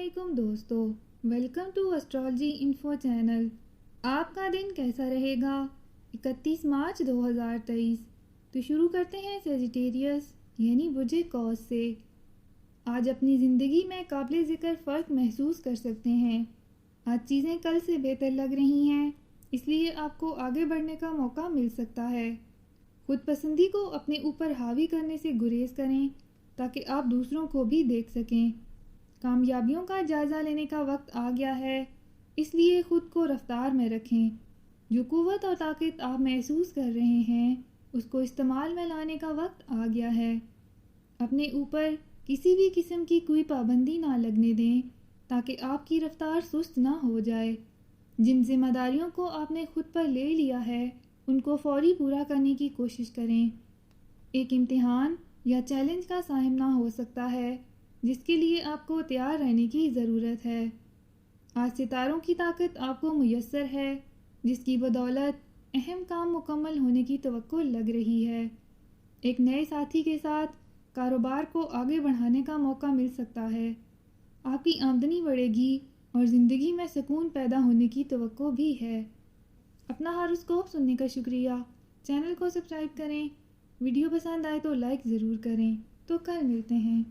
علیکم دوستو، welcome to astrology info channel. آپ کا دن کیسا رہے گا؟ 31 مارچ 2023۔ تو شروع کرتے ہیں سیجیٹیریس یعنی برج قوس سے۔ آج اپنی زندگی میں قابل ذکر فرق محسوس کر سکتے ہیں۔ آج چیزیں کل سے بہتر لگ رہی ہیں، اس لیے آپ کو آگے بڑھنے کا موقع مل سکتا ہے۔ خود پسندی کو اپنے اوپر حاوی کرنے سے گریز کریں تاکہ آپ دوسروں کو بھی دیکھ سکیں۔ کامیابیوں کا جائزہ لینے کا وقت آ گیا ہے، اس لیے خود کو رفتار میں رکھیں۔ جو قوت اور طاقت آپ محسوس کر رہے ہیں اس کو استعمال میں لانے کا وقت آ گیا ہے۔ اپنے اوپر کسی بھی قسم کی کوئی پابندی نہ لگنے دیں تاکہ آپ کی رفتار سست نہ ہو جائے۔ جن ذمہ داریوں کو آپ نے خود پر لے لیا ہے ان کو فوری پورا کرنے کی کوشش کریں۔ ایک امتحان یا چیلنج کا سامنا ہو سکتا ہے جس کے لیے آپ کو تیار رہنے کی ضرورت ہے۔ آج ستاروں کی طاقت آپ کو میسر ہے، جس کی بدولت اہم کام مکمل ہونے کی توقع لگ رہی ہے۔ ایک نئے ساتھی کے ساتھ کاروبار کو آگے بڑھانے کا موقع مل سکتا ہے۔ آپ کی آمدنی بڑھے گی اور زندگی میں سکون پیدا ہونے کی توقع بھی ہے۔ اپنا ہاروسکوپ سننے کا شکریہ۔ چینل کو سبسکرائب کریں۔ ویڈیو پسند آئے تو لائک ضرور کریں۔ تو کل ملتے ہیں۔